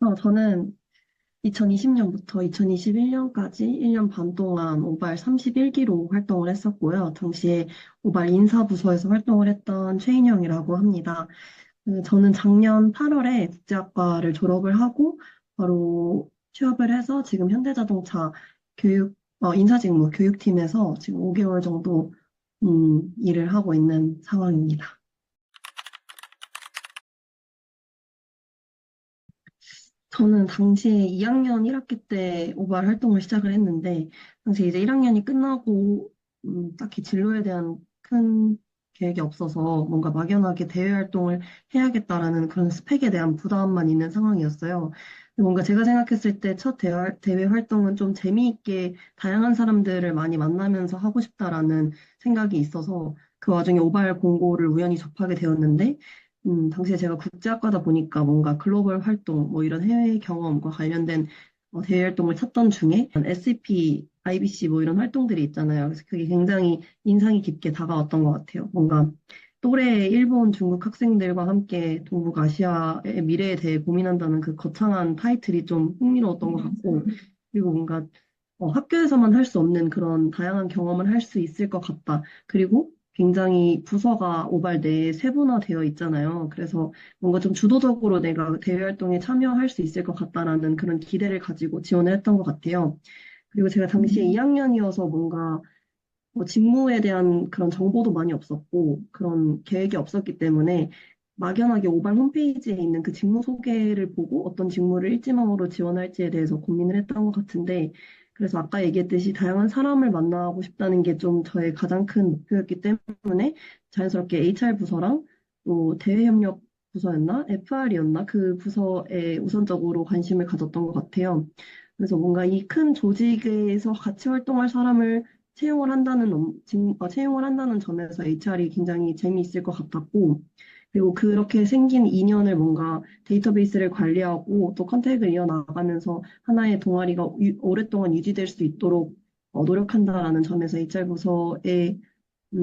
저는 2020년부터 2021년까지 1년 반 동안 오발 31기로 활동을 했었고요. 당시에 오발 인사부서에서 활동을 했던 최인영이라고 합니다. 저는 작년 8월에 국제학과를 졸업을 하고 바로 취업을 해서 지금 현대자동차 인사직무 교육팀에서 지금 5개월 정도 일을 하고 있는 상황입니다. 저는 당시에 2학년 1학기 때 오발 활동을 시작을 했는데, 당시 이제 1학년이 끝나고, 딱히 진로에 대한 큰 계획이 없어서 뭔가 막연하게 대외 활동을 해야겠다라는 그런 스펙에 대한 부담만 있는 상황이었어요. 근데 뭔가 제가 생각했을 때 첫 대외 활동은 좀 재미있게 다양한 사람들을 많이 만나면서 하고 싶다라는 생각이 있어서 그 와중에 오발 공고를 우연히 접하게 되었는데, 당시에 제가 국제학과다 보니까 뭔가 글로벌 활동, 뭐 이런 해외 경험과 관련된 대외 활동을 찾던 중에 SEP, IBC 뭐 이런 활동들이 있잖아요. 그래서 그게 굉장히 인상이 깊게 다가왔던 것 같아요. 뭔가 또래 일본, 중국 학생들과 함께 동북아시아의 미래에 대해 고민한다는 그 거창한 타이틀이 좀 흥미로웠던 것 같고, 그리고 뭔가 학교에서만 할 수 없는 그런 다양한 경험을 할 수 있을 것 같다. 그리고 굉장히 부서가 오발 내에 세분화되어 있잖아요. 그래서 뭔가 좀 주도적으로 내가 대외 활동에 참여할 수 있을 것 같다라는 그런 기대를 가지고 지원을 했던 것 같아요. 그리고 제가 당시에 2학년이어서 뭔가 직무에 대한 그런 정보도 많이 없었고 그런 계획이 없었기 때문에 막연하게 오발 홈페이지에 있는 그 직무 소개를 보고 어떤 직무를 일지망으로 지원할지에 대해서 고민을 했던 것 같은데 그래서 아까 얘기했듯이 다양한 사람을 만나고 싶다는 게 좀 저의 가장 큰 목표였기 때문에 자연스럽게 HR 부서랑 또 대외협력 부서였나? FR이었나? 그 부서에 우선적으로 관심을 가졌던 것 같아요. 그래서 뭔가 이 큰 조직에서 같이 활동할 사람을 채용을 한다는 점에서 HR이 굉장히 재미있을 것 같았고, 그리고 그렇게 생긴 인연을 뭔가 데이터베이스를 관리하고 또 컨택을 이어나가면서 하나의 동아리가 오랫동안 유지될 수 있도록 노력한다라는 점에서 HR 부서의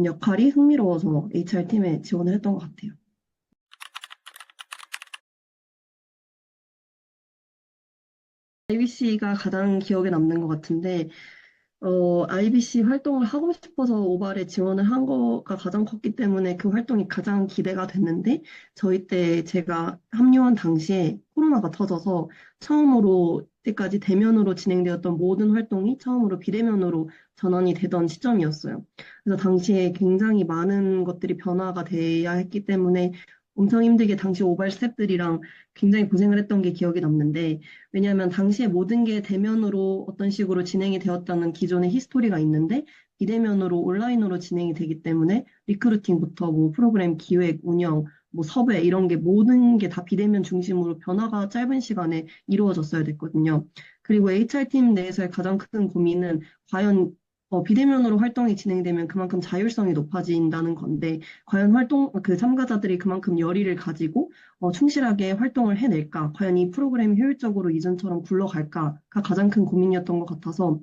역할이 흥미로워서 HR팀에 지원을 했던 것 같아요. IBC가 가장 기억에 남는 것 같은데, IBC 활동을 하고 싶어서 오발에 지원을 한 거가 가장 컸기 때문에 그 활동이 가장 기대가 됐는데, 저희 때 제가 합류한 당시에 코로나가 터져서 처음으로 때까지 대면으로 진행되었던 모든 활동이 처음으로 비대면으로 전환이 되던 시점이었어요. 그래서 당시에 굉장히 많은 것들이 변화가 돼야 했기 때문에 엄청 힘들게 당시 오발 스태프들이랑 굉장히 고생을 했던 게 기억이 남는데, 왜냐하면 당시에 모든 게 대면으로 어떤 식으로 진행이 되었다는 기존의 히스토리가 있는데 비대면으로 온라인으로 진행이 되기 때문에 리크루팅부터 뭐 프로그램 기획, 운영, 뭐 섭외 이런 게 모든 게 다 비대면 중심으로 변화가 짧은 시간에 이루어졌어야 됐거든요. 그리고 HR팀 내에서의 가장 큰 고민은 과연 비대면으로 활동이 진행되면 그만큼 자율성이 높아진다는 건데, 과연 그 참가자들이 그만큼 열의를 가지고 충실하게 활동을 해낼까? 과연 이 프로그램이 효율적으로 이전처럼 굴러갈까가 가장 큰 고민이었던 것 같아서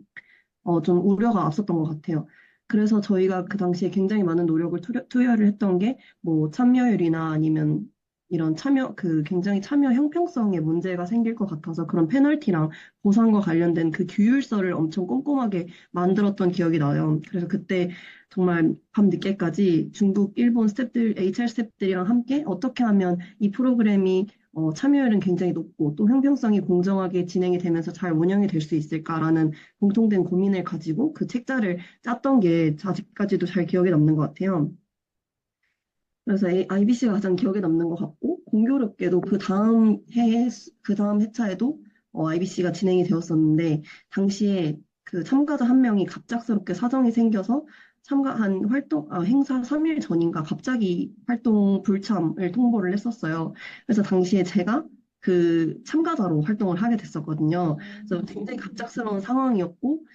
좀 우려가 앞섰던 것 같아요. 그래서 저희가 그 당시에 굉장히 많은 노력을 투여를 했던 게 뭐 참여율이나 아니면 이런 굉장히 참여 형평성에 문제가 생길 것 같아서 그런 페널티랑 보상과 관련된 그 규율서를 엄청 꼼꼼하게 만들었던 기억이 나요. 그래서 그때 정말 밤 늦게까지 중국, 일본 스태프들, HR 스태프들이랑 함께 어떻게 하면 이 프로그램이 참여율은 굉장히 높고 또 형평성이 공정하게 진행이 되면서 잘 운영이 될 수 있을까라는 공통된 고민을 가지고 그 책자를 짰던 게 아직까지도 잘 기억에 남는 것 같아요. 그래서 IBC가 가장 기억에 남는 것 같고, 공교롭게도 그 다음 회차에도 IBC가 진행이 되었었는데, 당시에 그 참가자 한 명이 갑작스럽게 사정이 생겨서 행사 3일 전인가 갑자기 활동 불참을 통보를 했었어요. 그래서 당시에 제가 그 참가자로 활동을 하게 됐었거든요. 그래서 굉장히 갑작스러운 상황이었고,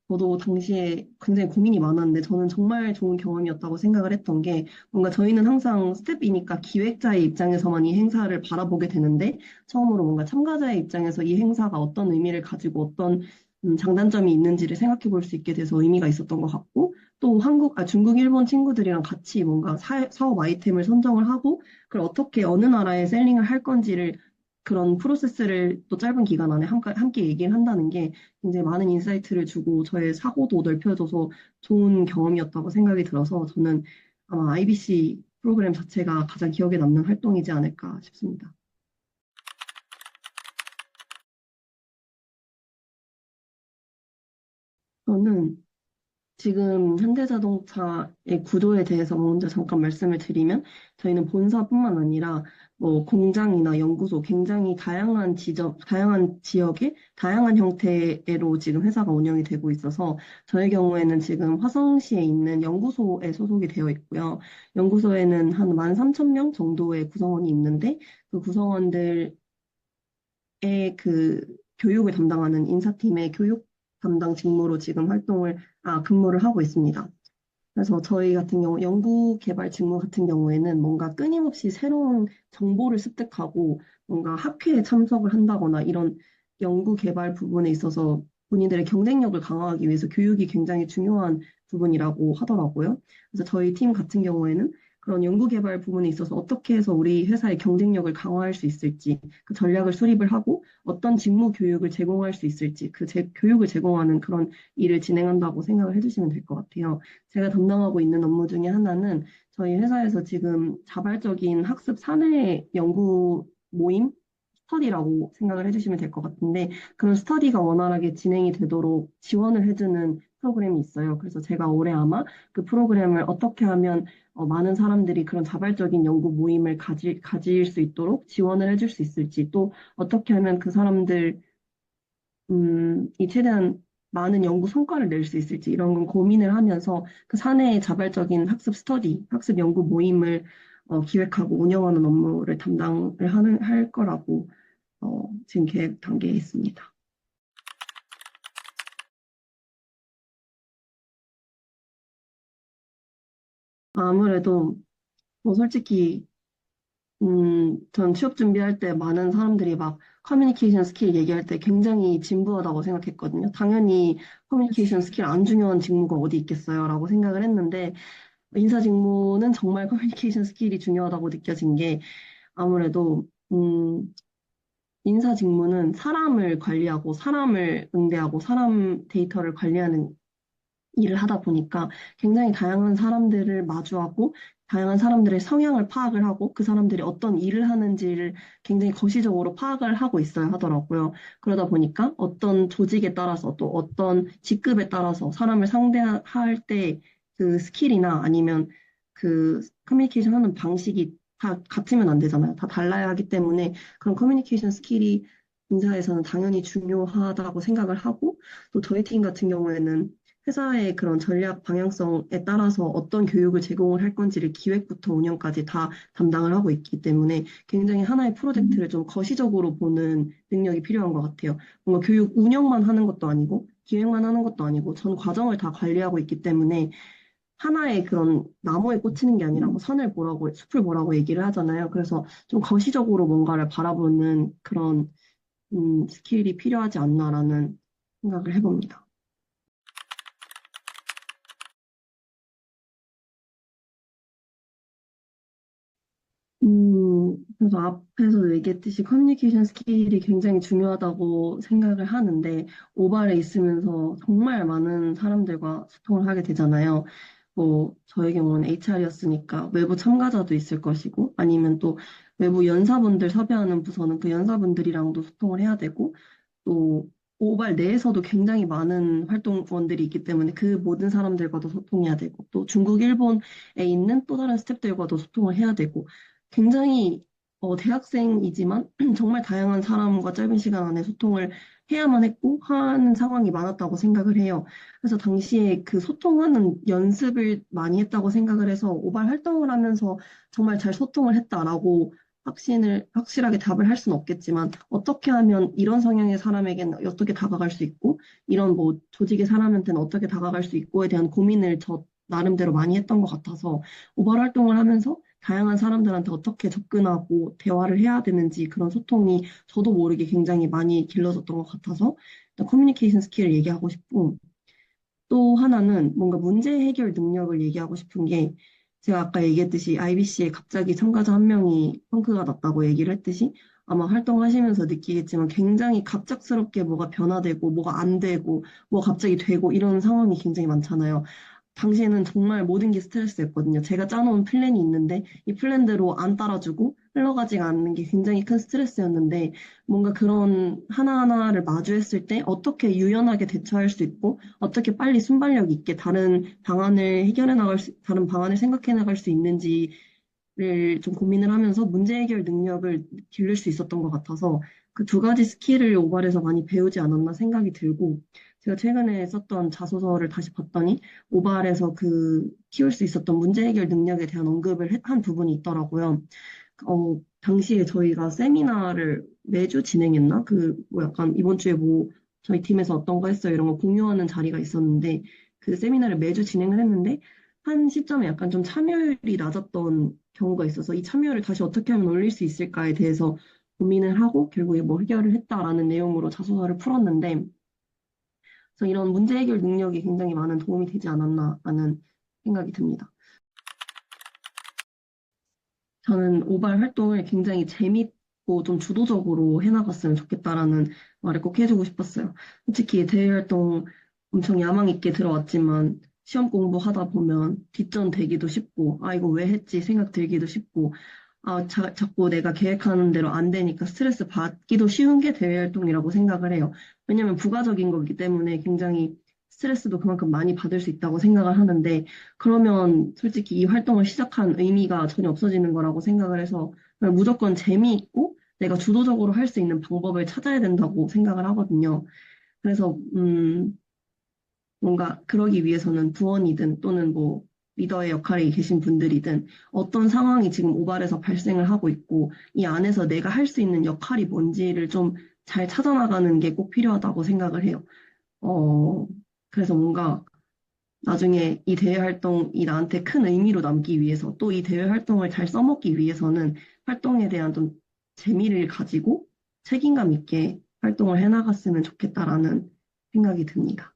저도 당시에 굉장히 고민이 많았는데 저는 정말 좋은 경험이었다고 생각을 했던 게 뭔가 저희는 항상 스텝이니까 기획자의 입장에서만 이 행사를 바라보게 되는데 처음으로 뭔가 참가자의 입장에서 이 행사가 어떤 의미를 가지고 어떤 장단점이 있는지를 생각해 볼 수 있게 돼서 의미가 있었던 것 같고 또 중국, 일본 친구들이랑 같이 뭔가 사업 아이템을 선정을 하고 그걸 어떻게 어느 나라에 셀링을 할 건지를 그런 프로세스를 또 짧은 기간 안에 함께 얘기를 한다는 게 굉장히 많은 인사이트를 주고 저의 사고도 넓혀줘서 좋은 경험이었다고 생각이 들어서 저는 아마 IBC 프로그램 자체가 가장 기억에 남는 활동이지 않을까 싶습니다. 저는 지금 현대자동차의 구조에 대해서 먼저 잠깐 말씀을 드리면 저희는 본사뿐만 아니라 뭐 공장이나 연구소 굉장히 다양한 지역에 다양한 형태로 지금 회사가 운영이 되고 있어서 저의 경우에는 지금 화성시에 있는 연구소에 소속이 되어 있고요. 연구소에는 한 13,000명 정도의 구성원이 있는데 그 구성원들의 그 교육을 담당하는 인사팀의 교육 담당 직무로 지금 근무를 하고 있습니다. 그래서 저희 같은 경우 연구 개발 직무 같은 경우에는 뭔가 끊임없이 새로운 정보를 습득하고 뭔가 학회에 참석을 한다거나 이런 연구 개발 부분에 있어서 본인들의 경쟁력을 강화하기 위해서 교육이 굉장히 중요한 부분이라고 하더라고요. 그래서 저희 팀 같은 경우에는 그런 연구 개발 부분에 있어서 어떻게 해서 우리 회사의 경쟁력을 강화할 수 있을지 그 전략을 수립을 하고 어떤 직무 교육을 제공할 수 있을지 교육을 제공하는 그런 일을 진행한다고 생각을 해주시면 될 것 같아요. 제가 담당하고 있는 업무 중에 하나는 저희 회사에서 지금 자발적인 학습 사내 연구 모임 스터디라고 생각을 해주시면 될 것 같은데 그런 스터디가 원활하게 진행이 되도록 지원을 해주는 프로그램이 있어요. 그래서 제가 올해 아마 그 프로그램을 어떻게 하면 많은 사람들이 그런 자발적인 연구 모임을 가질 수 있도록 지원을 해줄 수 있을지 또 어떻게 하면 그 사람들 이 최대한 많은 연구 성과를 낼 수 있을지 이런 건 고민을 하면서 그 사내의 자발적인 학습 연구 모임을 기획하고 운영하는 업무를 할 거라고 지금 계획 단계에 있습니다. 아무래도 뭐 솔직히 전 취업 준비할 때 많은 사람들이 막 커뮤니케이션 스킬 얘기할 때 굉장히 진부하다고 생각했거든요. 당연히 커뮤니케이션 스킬 안 중요한 직무가 어디 있겠어요? 라고 생각을 했는데 인사 직무는 정말 커뮤니케이션 스킬이 중요하다고 느껴진 게 아무래도 인사 직무는 사람을 관리하고 사람을 응대하고 사람 데이터를 관리하는 일을 하다 보니까 굉장히 다양한 사람들을 마주하고 다양한 사람들의 성향을 파악을 하고 그 사람들이 어떤 일을 하는지를 굉장히 거시적으로 파악을 하고 있어야 하더라고요. 그러다 보니까 어떤 조직에 따라서 또 어떤 직급에 따라서 사람을 상대할 때 그 스킬이나 아니면 그 커뮤니케이션 하는 방식이 다 같으면 안 되잖아요. 다 달라야 하기 때문에 그런 커뮤니케이션 스킬이 인사에서는 당연히 중요하다고 생각을 하고 또 저희 팀 같은 경우에는 회사의 그런 전략 방향성에 따라서 어떤 교육을 제공을 할 건지를 기획부터 운영까지 다 담당을 하고 있기 때문에 굉장히 하나의 프로젝트를 좀 거시적으로 보는 능력이 필요한 것 같아요. 뭔가 교육 운영만 하는 것도 아니고 기획만 하는 것도 아니고 전 과정을 다 관리하고 있기 때문에 하나의 그런 나무에 꽂히는 게 아니라 뭐 숲을 보라고 얘기를 하잖아요. 그래서 좀 거시적으로 뭔가를 바라보는 그런 스킬이 필요하지 않나라는 생각을 해봅니다. 그래서 앞에서 얘기했듯이 커뮤니케이션 스킬이 굉장히 중요하다고 생각을 하는데, 오발에 있으면서 정말 많은 사람들과 소통을 하게 되잖아요. 뭐, 저의 경우는 HR이었으니까 외부 참가자도 있을 것이고, 아니면 또 외부 연사분들 섭외하는 부서는 그 연사분들이랑도 소통을 해야 되고, 또 오발 내에서도 굉장히 많은 활동원들이 있기 때문에 그 모든 사람들과도 소통해야 되고, 또 중국, 일본에 있는 또 다른 스태프들과도 소통을 해야 되고, 굉장히 대학생이지만 정말 다양한 사람과 짧은 시간 안에 소통을 해야만 했고 하는 상황이 많았다고 생각을 해요. 그래서 당시에 그 소통하는 연습을 많이 했다고 생각을 해서 오발 활동을 하면서 정말 잘 소통을 했다라고 확실하게 답을 할 수는 없겠지만 어떻게 하면 이런 성향의 사람에게는 어떻게 다가갈 수 있고 이런 뭐 조직의 사람한테는 어떻게 다가갈 수 있고에 대한 고민을 저 나름대로 많이 했던 것 같아서 오발 활동을 하면서 다양한 사람들한테 어떻게 접근하고 대화를 해야 되는지 그런 소통이 저도 모르게 굉장히 많이 길러졌던 것 같아서 일단 커뮤니케이션 스킬을 얘기하고 싶고 또 하나는 뭔가 문제 해결 능력을 얘기하고 싶은 게 제가 아까 얘기했듯이 IBC에 갑자기 참가자 한 명이 펑크가 났다고 얘기를 했듯이 아마 활동하시면서 느끼겠지만 굉장히 갑작스럽게 뭐가 변화되고 뭐가 안 되고 뭐 갑자기 되고 이런 상황이 굉장히 많잖아요. 당시에는 정말 모든 게 스트레스였거든요. 제가 짜놓은 플랜이 있는데 이 플랜대로 안 따라주고 흘러가지가 않는 게 굉장히 큰 스트레스였는데 뭔가 그런 하나하나를 마주했을 때 어떻게 유연하게 대처할 수 있고 어떻게 빨리 순발력 있게 다른 방안을 생각해 나갈 수 있는지를 좀 고민을 하면서 문제 해결 능력을 기를 수 있었던 것 같아서 그 두 가지 스킬을 오발에서 많이 배우지 않았나 생각이 들고 제가 최근에 썼던 자소서를 다시 봤더니 오발에서 그 키울 수 있었던 문제 해결 능력에 대한 언급을 한 부분이 있더라고요. 당시에 저희가 세미나를 매주 진행했나? 뭐 약간 이번 주에 뭐 저희 팀에서 어떤 거 했어요 이런 거 공유하는 자리가 있었는데 그 세미나를 매주 진행을 했는데 한 시점에 약간 좀 참여율이 낮았던 경우가 있어서 이 참여율을 다시 어떻게 하면 올릴 수 있을까에 대해서 고민을 하고 결국에 뭐 해결을 했다라는 내용으로 자소서를 풀었는데 그래서 이런 문제 해결 능력이 굉장히 많은 도움이 되지 않았나라는 생각이 듭니다. 저는 오발 활동을 굉장히 재밌고 좀 주도적으로 해나갔으면 좋겠다라는 말을 꼭 해주고 싶었어요. 솔직히 대외 활동 엄청 야망 있게 들어왔지만 시험 공부하다 보면 뒷전 되기도 쉽고 아 이거 왜 했지 생각 들기도 쉽고 자꾸 내가 계획하는 대로 안 되니까 스트레스 받기도 쉬운 게 대외 활동이라고 생각을 해요. 왜냐면 부가적인 거기 때문에 굉장히 스트레스도 그만큼 많이 받을 수 있다고 생각을 하는데 그러면 솔직히 이 활동을 시작한 의미가 전혀 없어지는 거라고 생각을 해서 그냥 무조건 재미있고 내가 주도적으로 할 수 있는 방법을 찾아야 된다고 생각을 하거든요. 그래서 뭔가 그러기 위해서는 부원이든 또는 뭐 리더의 역할에 계신 분들이든 어떤 상황이 지금 오발에서 발생을 하고 있고 이 안에서 내가 할 수 있는 역할이 뭔지를 좀 잘 찾아나가는 게 꼭 필요하다고 생각을 해요. 어, 그래서 뭔가 나중에 이 대외 활동이 나한테 큰 의미로 남기 위해서 또 이 대외 활동을 잘 써먹기 위해서는 활동에 대한 좀 재미를 가지고 책임감 있게 활동을 해나갔으면 좋겠다라는 생각이 듭니다.